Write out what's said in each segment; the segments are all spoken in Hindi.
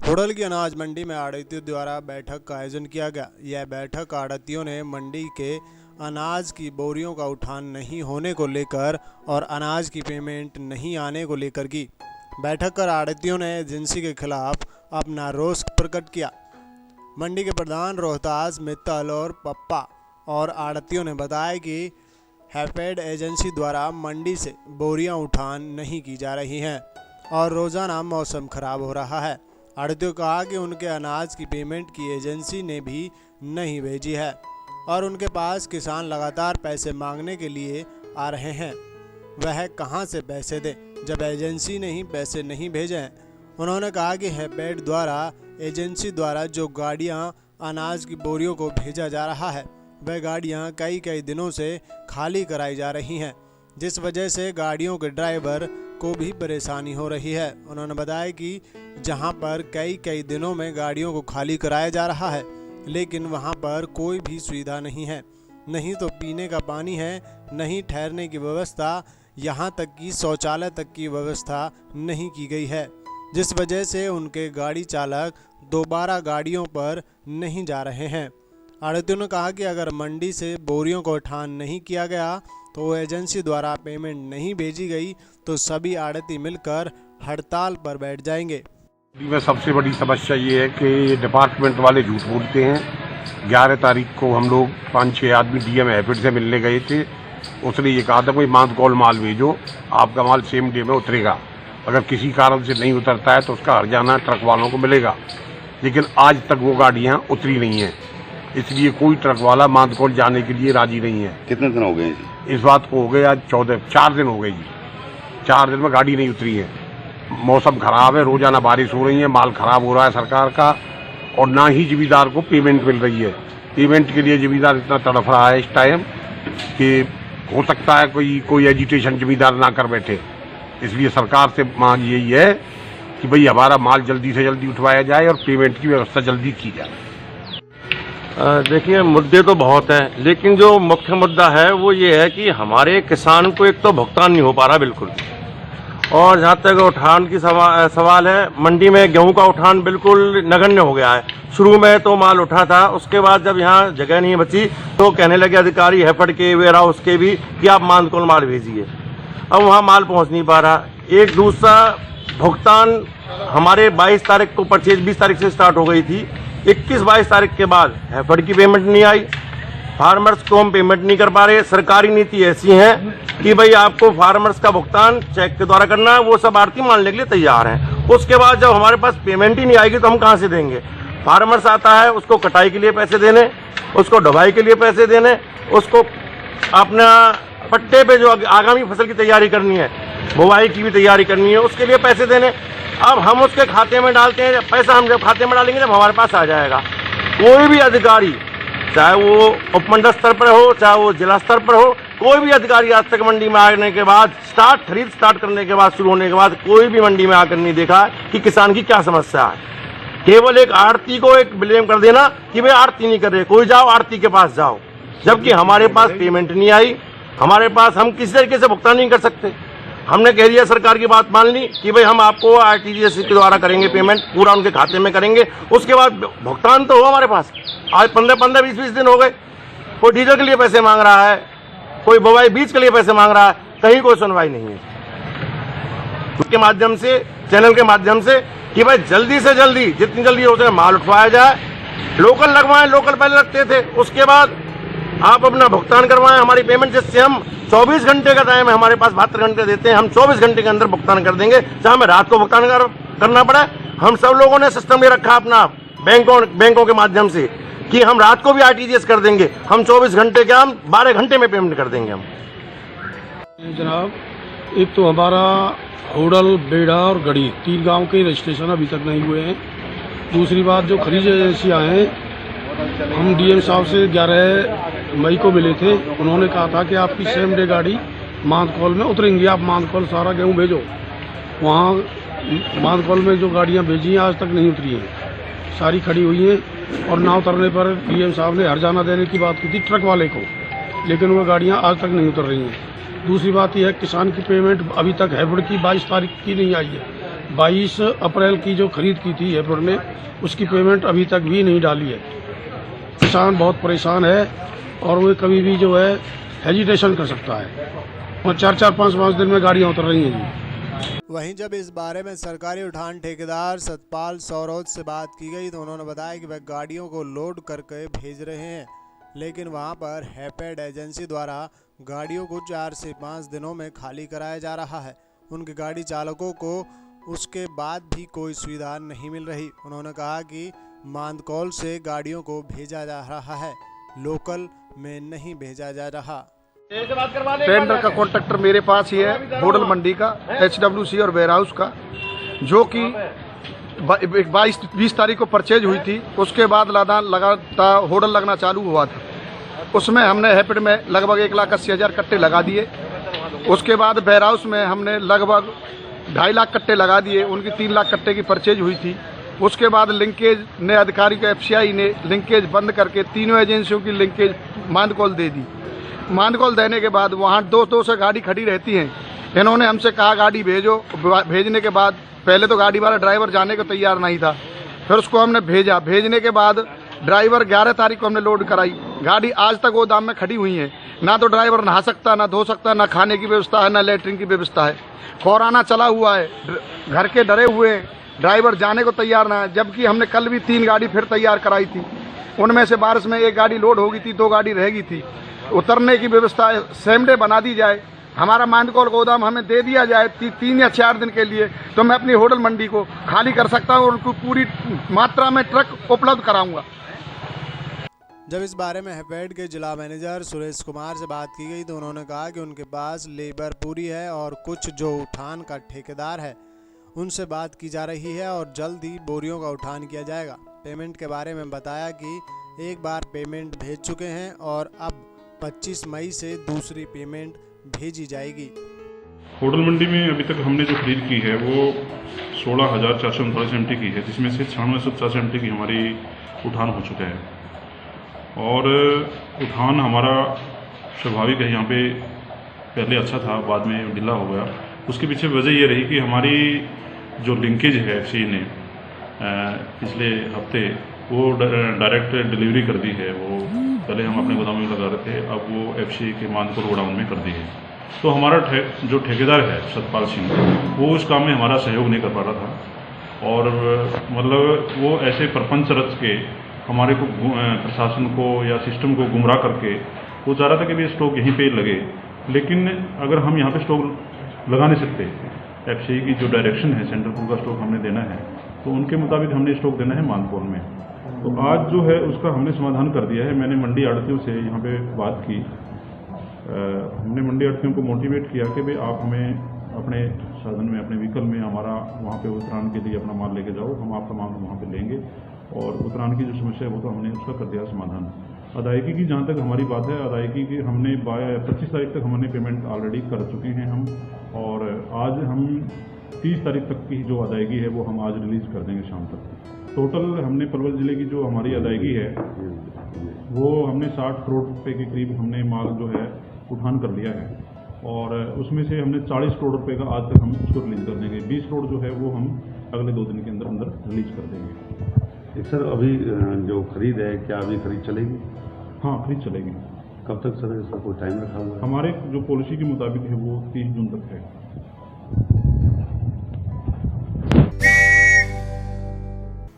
होडल की अनाज मंडी में आड़तियों द्वारा बैठक का आयोजन किया गया। यह बैठक आड़तियों ने मंडी के अनाज की बोरियों का उठान नहीं होने को लेकर और अनाज की पेमेंट नहीं आने को लेकर की। बैठक कर आड़तियों ने एजेंसी के खिलाफ अपना रोष प्रकट किया। मंडी के प्रधान रोहतास, मित्तल और पप्पा और आड़तियों ने बताया कि हैफेड एजेंसी द्वारा मंडी से बोरियां उठान नहीं की जा रही हैं और रोज़ाना मौसम खराब हो रहा है। आड़तियों कहा कि उनके अनाज की पेमेंट की एजेंसी ने भी नहीं भेजी है और उनके पास किसान लगातार पैसे मांगने के लिए आ रहे हैं। वह कहां से पैसे दें जब एजेंसी ने ही पैसे नहीं भेजे हैं। उन्होंने कहा कि हैफेड द्वारा एजेंसी द्वारा जो गाड़ियां अनाज की बोरियों को भेजा जा रहा है वह गाड़ियां कई दिनों से खाली कराई जा रही हैं, जिस वजह से गाड़ियों के ड्राइवर को भी परेशानी हो रही है। उन्होंने बताया कि जहां पर कई दिनों में गाड़ियों को खाली कराया जा रहा है लेकिन वहां पर कोई भी सुविधा नहीं है, नहीं तो पीने का पानी है, नहीं ठहरने की व्यवस्था, यहां तक कि शौचालय तक की व्यवस्था नहीं की गई है, जिस वजह से उनके गाड़ी चालक दोबारा गाड़ियों पर नहीं जा रहे हैं। आड़तियों ने कहा कि अगर मंडी से बोरियों को उठान नहीं किया गया तो एजेंसी द्वारा पेमेंट नहीं भेजी गई तो सभी आड़ती मिलकर हड़ताल पर बैठ जाएंगे। में सबसे बड़ी समस्या ये है कि डिपार्टमेंट वाले झूठ बोलते हैं। 11 तारीख को हम लोग 5-6 आदमी डीएम हैफेड से मिलने गए थे। उसने ये कहा था कोई मानकौल माल भेजो, आपका माल सेम डे में उतरेगा। अगर किसी कारण से नहीं उतरता है तो उसका हर्जाना ट्रक वालों को मिलेगा, लेकिन आज तक वो गाड़ियाँ उतरी नहीं हैं, इसलिए कोई ट्रक वाला मानकौल जाने के लिए राजी नहीं है। कितने दिन हो गए जी? इस बात को हो गए आज 4 दिन हो गए जी। 4 दिन में गाड़ी नहीं उतरी है। मौसम खराब है, रोजाना बारिश हो रही है, माल खराब हो रहा है सरकार का, और ना ही जिम्मेदार को पेमेंट मिल रही है। पेमेंट के लिए जिम्मेदार इतना तड़फ रहा है इस टाइम कि हो सकता है कोई एजिटेशन जिम्मेदार ना कर बैठे। इसलिए सरकार से मांग यही है कि भाई हमारा माल जल्दी से जल्दी उठवाया जाए और पेमेंट की व्यवस्था जल्दी की जाए। देखिए, मुद्दे तो बहुत हैं, लेकिन जो मुख्य मुद्दा है वो ये है कि हमारे किसान को एक तो भुगतान नहीं हो पा रहा बिल्कुल, और जहाँ तक उठान की सवाल है, मंडी में गेहूं का उठान बिल्कुल नगण्य हो गया है। शुरू में तो माल उठा था, उसके बाद जब यहाँ जगह नहीं बची तो कहने लगे अधिकारी हैफेड के, वेयर हाउस के भी कि आप मानकौल माल भेजिए। अब वहाँ माल पहुँच नहीं पा रहा। एक दूसरा भुगतान हमारे 22 तारीख को परचेज 20 तारीख से स्टार्ट हो गई थी। 21-22 तारीख के बाद हैफेड की पेमेंट नहीं आई, फार्मर्स को हम पेमेंट नहीं कर पा रहे। सरकारी नीति ऐसी है कि भाई आपको फार्मर्स का भुगतान चेक के द्वारा करना है, वो सब आड़ती मानने के लिए तैयार हैं। उसके बाद जब हमारे पास पेमेंट ही नहीं आएगी तो हम कहाँ से देंगे? फार्मर्स आता है, उसको कटाई के लिए पैसे देने, उसको ढुलाई के लिए पैसे देने, उसको अपना पट्टे पे जो आगामी फसल की तैयारी करनी है, बुवाई की भी तैयारी करनी है, उसके लिए पैसे देने। अब हम उसके खाते में डालते हैं, पैसा हम जब खाते में डालेंगे जब हमारे पास आ जाएगा। कोई भी अधिकारी, चाहे वो उपमंडल स्तर पर हो, चाहे वो जिला स्तर पर हो, कोई भी अधिकारी आज तक मंडी में आने के बाद खरीद स्टार्ट करने के बाद, शुरू होने के बाद कोई भी मंडी में आकर नहीं देखा कि किसान की क्या समस्या है। केवल एक आड़ती को एक ब्लेम कर देना कि भाई आड़ती नहीं कर रहे, कोई जाओ आड़ती के पास जाओ, जबकि हमारे पास पेमेंट नहीं आई, हमारे पास हम किसी तरीके से भुगतान नहीं कर सकते। हमने कह दिया, सरकार की बात मान ली कि भाई हम आपको आरटीजीएस के द्वारा करेंगे, पेमेंट पूरा उनके खाते में करेंगे, उसके बाद भुगतान तो हो हमारे पास। आज 15-15, 20-20 दिन हो गए, कोई डीजल के लिए पैसे मांग रहा है, कोई बुवाई बीज के लिए पैसे मांग रहा है, कहीं कोई सुनवाई नहीं है। उसके माध्यम से, चैनल के माध्यम से कि भाई जल्दी से जल्दी, जितनी जल्दी हो सके माल उठवाया जाए, लोकल लगवाएं, लोकल पहले लगते थे, उसके बाद आप अपना भुगतान करवाएं, हमारी पेमेंट, जिससे हम 24 घंटे का टाइम है हमारे पास, 72 घंटे देते हैं, हम 24 घंटे के अंदर भुगतान कर देंगे। चाहे हमें रात को भुगतान करना पड़े, हम सब लोगों ने सिस्टम ये रखा अपना बैंकों के माध्यम से कि हम रात को भी आरटीजीएस कर देंगे, हम 24 घंटे क्या, हम 12 घंटे में पेमेंट कर देंगे हम। जनाब, एक तो हमारा होडल, बेड़ा और गढ़ी 3 गांव के रजिस्ट्रेशन अभी तक नहीं हुए हैं। दूसरी बात, जो खरीद एजेंसियाँ हैं, हम डीएम साहब से 11 मई को मिले थे। उन्होंने कहा था कि आपकी सेम डे गाड़ी मानकौल में उतरेंगी, आप मानकौल सारा गेहूँ भेजो। वहाँ मानकौल में जो गाड़ियाँ भेजी हैं आज तक नहीं उतरी हैं, सारी खड़ी हुई हैं, और ना उतरने पर डीएम साहब ने हर्जाना देने की बात की थी ट्रक वाले को, लेकिन वो गाड़ियाँ आज तक नहीं उतर रही हैं। दूसरी बात यह है, किसान की पेमेंट अभी तक हैफेड की 22 तारीख की नहीं आई है, 22 अप्रैल की जो खरीद की थी अप्रैल में, उसकी पेमेंट अभी तक भी नहीं डाली है। किसान बहुत परेशान है और वो कभी भी जो है हेजिटेशन कर सकता है और 4-5 दिन में गाड़ियाँ उतर रही हैं जी। वहीं जब इस बारे में सरकारी उठान ठेकेदार सतपाल सौरौद से बात की गई तो उन्होंने बताया कि वह गाड़ियों को लोड करके भेज रहे हैं, लेकिन वहां पर हैपेड एजेंसी द्वारा गाड़ियों को 4 से 5 दिनों में खाली कराया जा रहा है। उनके गाड़ी चालकों को उसके बाद भी कोई सुविधा नहीं मिल रही। उन्होंने कहा कि मांदकौल से गाड़ियों को भेजा जा रहा है, लोकल में नहीं भेजा जा रहा। टेंडर का कॉन्ट्रैक्टर मेरे पास ही है, होडल मंडी का, HWC और वेयर हाउस का, जो कि 22-20 तारीख को परचेज हुई थी। उसके बाद लगातार होडल लगना चालू हुआ था। उसमें हमने हैपिड में लगभग 1,80,000 कट्टे लगा दिए। उसके बाद वेयर हाउस में हमने लगभग 2.5 लाख कट्टे लगा दिए। उनकी 3 लाख कट्टे की परचेज हुई थी। उसके बाद लिंकेज ने अधिकारी को FCI ने लिंकेज बंद करके तीनों एजेंसियों की लिंकेज मांदकौल दे दी। मांदकौल देने के बाद वहाँ 2 से गाड़ी खड़ी रहती हैं। इन्होंने हमसे कहा गाड़ी भेजो। भेजने के बाद पहले तो गाड़ी वाला ड्राइवर जाने को तैयार नहीं था, फिर उसको हमने भेजा। भेजने के बाद ड्राइवर 11 तारीख को हमने लोड कराई। गाड़ी आज तक गोदाम में खड़ी हुई है। ना तो ड्राइवर नहा सकता, ना धो सकता, ना खाने की व्यवस्था है, ना लेटरिन की व्यवस्था है। कोरोना चला हुआ है, घर के डरे हुए हैं, ड्राइवर जाने को तैयार ना है। जबकि हमने कल भी 3 गाड़ी फिर तैयार कराई थी। उनमें से बारिश में 1 गाड़ी लोड हो गई थी, 2 गाड़ी रह गई थी। उतरने की व्यवस्था सेम डे बना दी जाए। हमारा मांदकौल गोदाम हमें दे दिया जाए 3 या 4 दिन के लिए, तो मैं अपनी होडल मंडी को खाली कर सकता हूँ और उनको पूरी मात्रा में ट्रक उपलब्ध कराऊंगा। जब इस बारे में हैपेड के जिला मैनेजर सुरेश कुमार से बात की गई तो उन्होंने कहा कि उनके पास लेबर पूरी है और कुछ जो उठान का ठेकेदार है उनसे बात की जा रही है और जल्द ही बोरियों का उठान किया जाएगा। पेमेंट के बारे में बताया कि एक बार पेमेंट भेज चुके हैं और अब 25 मई से दूसरी पेमेंट भेजी जाएगी। होडल मंडी में अभी तक हमने जो खरीद की है वो 16,439 MT की है, जिसमें से 9650 MT की हमारी उठान हो चुका है। और उठान हमारा स्वाभाविक है, यहाँ पे पहले अच्छा था, बाद में ढीला हो गया। उसके पीछे वजह ये रही कि हमारी जो लिंकेज है FCI ने पिछले हफ्ते वो डायरेक्ट डिलीवरी कर दी है। वो पहले हम अपने गोदाम में लगा रहे थे, अब वो FCI के मानपुर गोडाउन में कर दी है। तो हमारा जो ठेकेदार है सतपाल सिंह, वो उस काम में हमारा सहयोग नहीं कर पा रहा था और मतलब वो ऐसे प्रपंच रच के हमारे को प्रशासन को या सिस्टम को गुमराह करके वो चाह रहा था कि भी स्टॉक यहीं पे लगे। लेकिन अगर हम यहाँ पे स्टॉक लगा नहीं सकते, FCI की जो डायरेक्शन है सेंट्रल पूल का स्टॉक हमने देना है, तो उनके मुताबिक हमने स्टॉक देना है मानकौल में। तो आज जो है उसका हमने समाधान कर दिया है। मैंने मंडी आड़तियों से यहाँ पे बात की। हमने मंडी आड़तियों को मोटिवेट किया कि भाई आप हमें अपने साधन में, अपने व्हीकल में हमारा वहाँ पे उतरान के लिए अपना माल लेके जाओ, हम आपका माल वहाँ पे लेंगे। और उतरान की जो समस्या है वो तो हमने उसका कर दिया समाधान। अदायगी की जहाँ तक हमारी बात है, अदायगी की हमने 25 तारीख तक हमने पेमेंट ऑलरेडी कर चुके हैं हम, और आज हम 30 तारीख तक की जो अदायगी है वो हम आज रिलीज़ कर देंगे शाम तक। टोटल हमने पलवल ज़िले की जो हमारी अदायगी है वो हमने 60 करोड़ रुपये के करीब हमने माल जो है उठान कर लिया है, और उसमें से हमने 40 करोड़ रुपये का आज तक हम उसको रिलीज़ कर देंगे। 20 करोड़ जो है वो हम अगले 2 दिन के अंदर अंदर रिलीज़ कर देंगे। सर अभी जो खरीद है, क्या अभी खरीद चलेगी? हाँ, खरीद चलेगी। कब तक सर इसका कोई टाइम रखा हुआ है? हमारे जो पॉलिसी के मुताबिक है वो 30 जून तक है।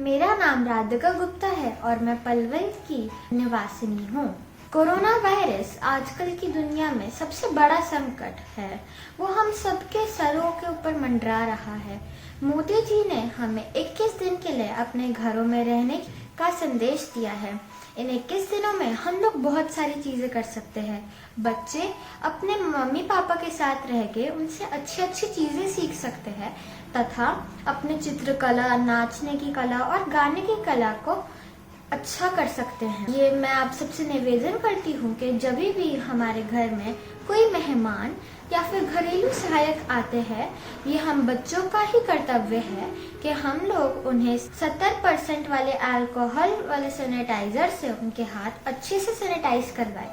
मेरा नाम राधिका गुप्ता है और मैं पलवल की निवासिनी हूँ। कोरोना वायरस आजकल की दुनिया में सबसे बड़ा संकट है, वो हम सबके सरों के ऊपर मंडरा रहा है। मोदी जी ने हमें 21 दिन के लिए अपने घरों में रहने का संदेश दिया है। इन 21 दिनों में हम लोग बहुत सारी चीज़ें कर सकते हैं। बच्चे अपने मम्मी पापा के साथ रह के उनसे अच्छी अच्छी चीज़ें सीख सकते हैं तथा अपने चित्रकला, नाचने की कला और गाने की कला को अच्छा कर सकते हैं। ये मैं आप सबसे निवेदन करती हूँ कि जब भी हमारे घर में कोई मेहमान या फिर घरेलू सहायक आते हैं, ये हम बच्चों का ही कर्तव्य है कि हम लोग उन्हें 70% वाले अल्कोहल वाले सैनिटाइजर से उनके हाथ अच्छे से सैनिटाइज करवाएं।